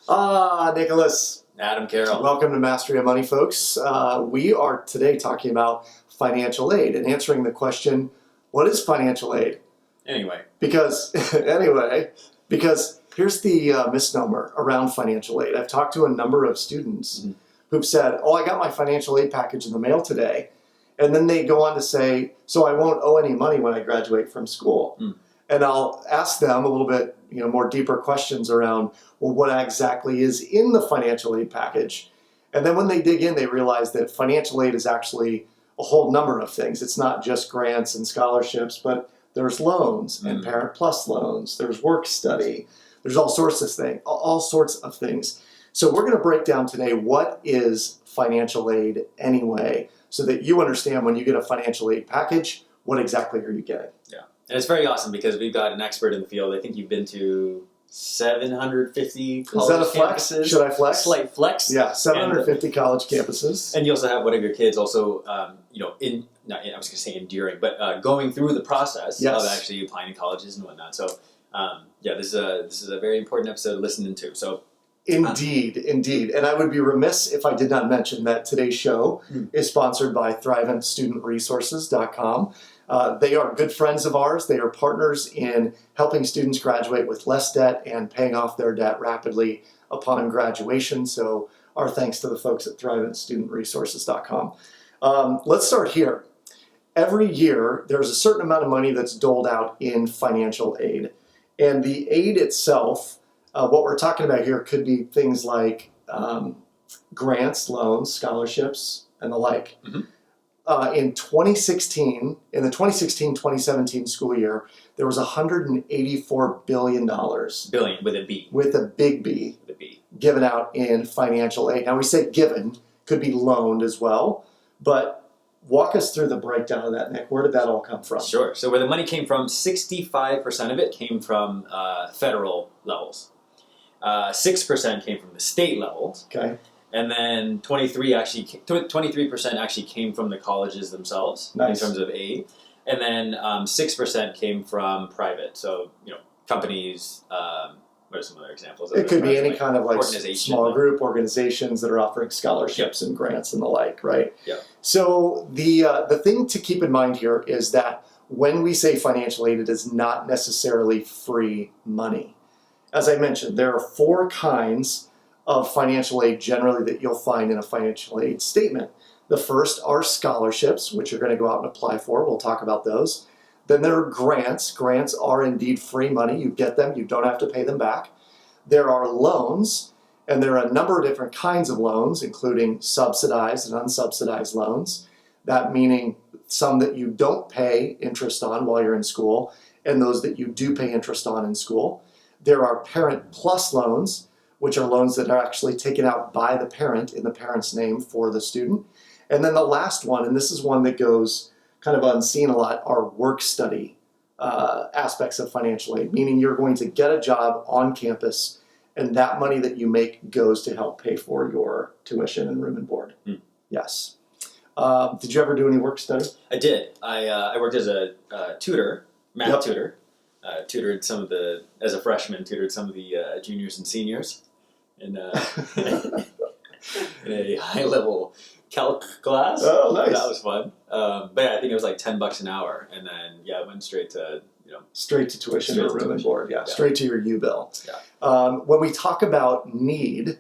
Nicholas. Adam Carroll. Welcome to Mastery of Money, folks. We are today talking about financial aid and answering the question, what is financial aid? Anyway, Because here's the misnomer around financial aid. I've talked to a number of students who've said, oh, I got my financial aid package in the mail today. And then they go on to say, so I won't owe any money when I graduate from school. And I'll ask them a little bit, more deeper questions around, well, what exactly is in the financial aid package? And then when they dig in, they realize that financial aid is actually a whole number of things. It's not just grants and scholarships, but there's loans and Parent Plus loans. There's work study. There's all sorts of things. So we're going to break down today what is financial aid anyway, so that you understand when you get a financial aid package, what exactly are you getting? Yeah. And it's very awesome because we've got an expert in the field. I think you've been to 750 college Is that a flex? campuses. Should I flex? Slight flex. Yeah, 750 college campuses. And you also have one of your kids also, I was going to say enduring, but going through the process of actually applying to colleges and whatnot. So, this is a very important episode to listen to. So, Indeed. And I would be remiss if I did not mention that today's show is sponsored by ThriventStudentResources.com. They are good friends of ours. They are partners in helping students graduate with less debt and paying off their debt rapidly upon graduation. So our thanks to the folks at ThriventStudentResources.com. Let's start here. Every year, there's a certain amount of money that's doled out in financial aid. And the aid itself, what we're talking about here could be things like grants, loans, scholarships, and the like. In the 2016-2017 school year, there was $184 billion. Billion with a B. With a big B. With a B. Given out in financial aid. Now we say given, could be loaned as well, but walk us through the breakdown of that, Nick. Where did that all come from? Sure. So where the money came from, 65% of it came from federal levels. 6% came from the state levels. Okay. And then 23% actually came from the colleges themselves in terms of aid. And then 6% came from private. So, companies, what are some other examples? It could be any kind of small group organizations that are offering scholarships and grants and the like, right? Yeah. So the thing to keep in mind here is that when we say financial aid, it is not necessarily free money. As I mentioned, there are 4 kinds of financial aid generally that you'll find in a financial aid statement. The first are scholarships, which you're going to go out and apply for. We'll talk about those. Then there are grants. Grants are indeed free money. You get them. You don't have to pay them back. There are loans, and there are a number of different kinds of loans, including subsidized and unsubsidized loans. That meaning some that you don't pay interest on while you're in school, and those that you do pay interest on in school. There are Parent Plus loans, which are loans that are actually taken out by the parent in the parent's name for the student. And then the last one, and this is one that goes kind of unseen a lot, are work study aspects of financial aid, meaning you're going to get a job on campus and that money that you make goes to help pay for your tuition and room and board. Yes. Did you ever do any work study? I did. I worked as a tutor, math tutor. Tutored some of as a freshman, tutored some of the juniors and seniors in a high-level calc class. Oh, nice. That was fun. But yeah, I think it was like $10 an hour, and then I went straight to straight to tuition or room and board. Yeah, straight to your U-bill. Yeah. When we talk about need,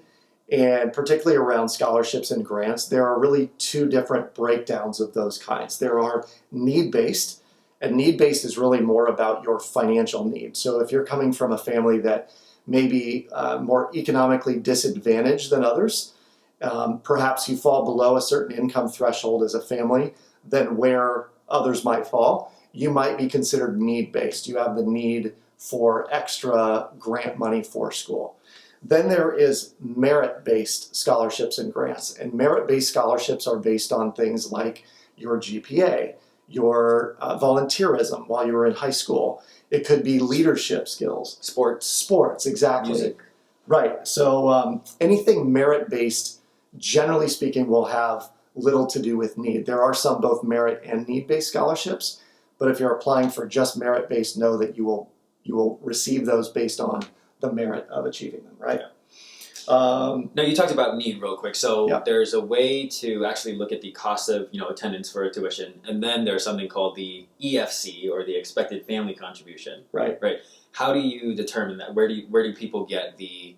and particularly around scholarships and grants, there are really 2 different breakdowns of those kinds. There are need-based. And need-based is really more about your financial need. So if you're coming from a family that may be more economically disadvantaged than others, perhaps you fall below a certain income threshold as a family than where others might fall, you might be considered need-based. You have the need for extra grant money for school. Then there is merit-based scholarships and grants. And merit-based scholarships are based on things like your GPA, your volunteerism while you were in high school. It could be leadership skills. Sports, exactly. Music. Right. So anything merit-based, generally speaking, will have little to do with need. There are some both merit and need-based scholarships, but if you're applying for just merit-based, know that you will receive those based on the merit of achieving them, right? Now you talked about need real quick. So Yeah. there's a way to actually look at the cost of attendance for a tuition, and then there's something called the EFC, or the expected family contribution. Right. How do you determine that? Where do people get the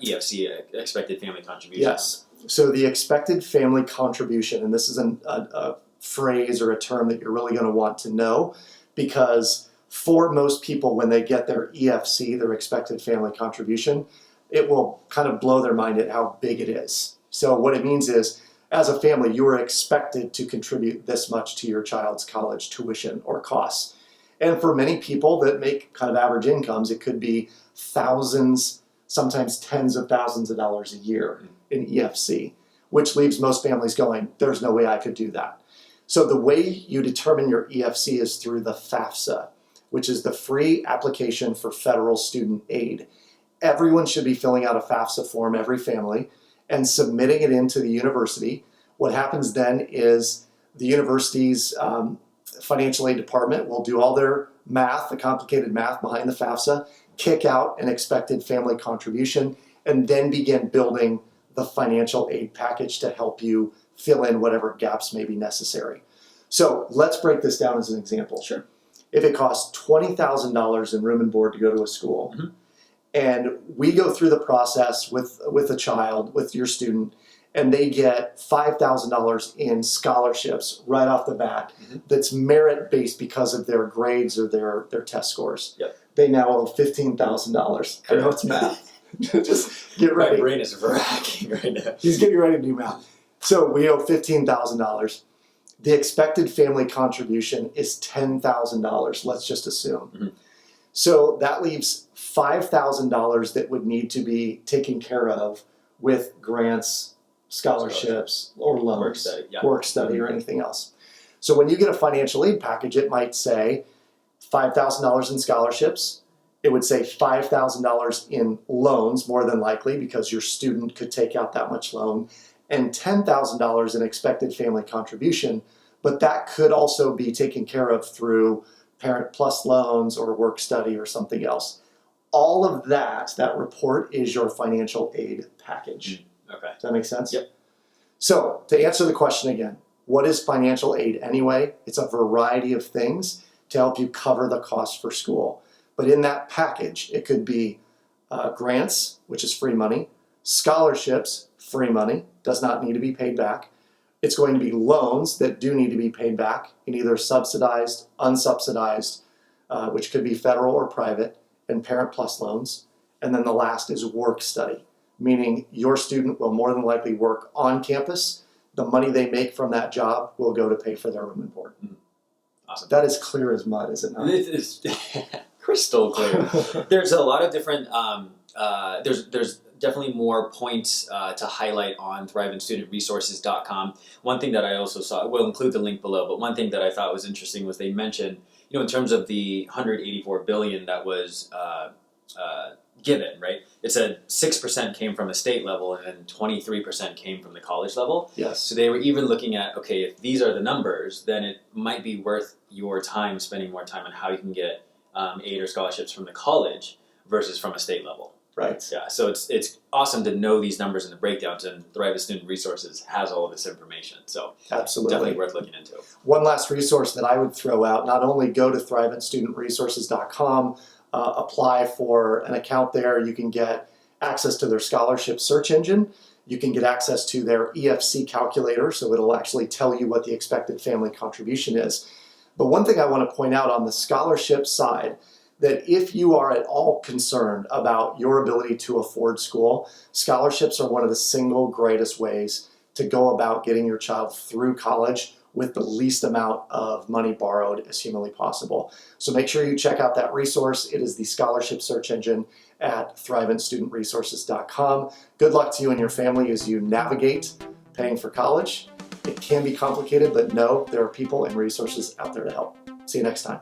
EFC, expected family contribution? Yes. So the expected family contribution, and this is a phrase or a term that you're really going to want to know, because for most people, when they get their EFC, their expected family contribution, it will kind of blow their mind at how big it is. So what it means is, as a family, you are expected to contribute this much to your child's college tuition or costs. And for many people that make kind of average incomes, it could be thousands, sometimes tens of thousands of dollars a year in EFC, which leaves most families going, there's no way I could do that. So the way you determine your EFC is through the FAFSA, which is the Free Application for Federal Student Aid. Everyone should be filling out a FAFSA form, every family, and submitting it into the university. What happens then is the university's financial aid department will do all their math, the complicated math behind the FAFSA, kick out an expected family contribution, and then begin building the financial aid package to help you fill in whatever gaps may be necessary. So let's break this down as an example. Sure. If it costs $20,000 in room and board to go to a school, and we go through the process with a child, with your student, and they get $5,000 in scholarships right off the bat, that's merit-based because of their grades or their test scores. Yep. They now owe $15,000. I know it's math. Just get ready. My brain is racking right now. He's getting ready to do math. So we owe $15,000. The expected family contribution is $10,000, let's just assume. So that leaves $5,000 that would need to be taken care of with grants, scholarships, or loans, work study, or anything else. So when you get a financial aid package, it might say $5,000 in scholarships. It would say $5,000 in loans, more than likely, because your student could take out that much loan, and $10,000 in expected family contribution, but that could also be taken care of through Parent Plus loans or work study or something else. All of that report is your financial aid package. Okay. Does that make sense? Yep. So to answer the question again, what is financial aid anyway? It's a variety of things to help you cover the cost for school. But in that package, it could be grants, which is free money, scholarships, free money, does not need to be paid back. It's going to be loans that do need to be paid back in either subsidized, unsubsidized, which could be federal or private, and Parent Plus loans. And then the last is work study, meaning your student will more than likely work on campus. The money they make from that job will go to pay for their room and board. Awesome. That is clear as mud, is it not? It is crystal clear. There's a lot of different, there's definitely more points to highlight on thriveandstudentresources.com. One thing that I also saw, we'll include the link below, but one thing that I thought was interesting was they mentioned, in terms of the $184 billion that was given, right? It said 6% came from the state level and then 23% came from the college level. Yes. So they were even looking at, okay, if these are the numbers, then it might be worth your time spending more time on how you can get aid or scholarships from the college versus from a state level. Right. Yeah, so it's awesome to know these numbers and the breakdowns, and Thrive as Student Resources has all of this information. So absolutely, definitely worth looking into. One last resource that I would throw out, not only go to thriveandstudentresources.com, apply for an account there, you can get access to their scholarship search engine, you can get access to their EFC calculator, so it'll actually tell you what the expected family contribution is. But one thing I want to point out on the scholarship side, that if you are at all concerned about your ability to afford school, scholarships are one of the single greatest ways to go about getting your child through college with the least amount of money borrowed as humanly possible. So make sure you check out that resource. It is the scholarship search engine at thriveandstudentresources.com. Good luck to you and your family as you navigate paying for college. It can be complicated, but know there are people and resources out there to help. See you next time.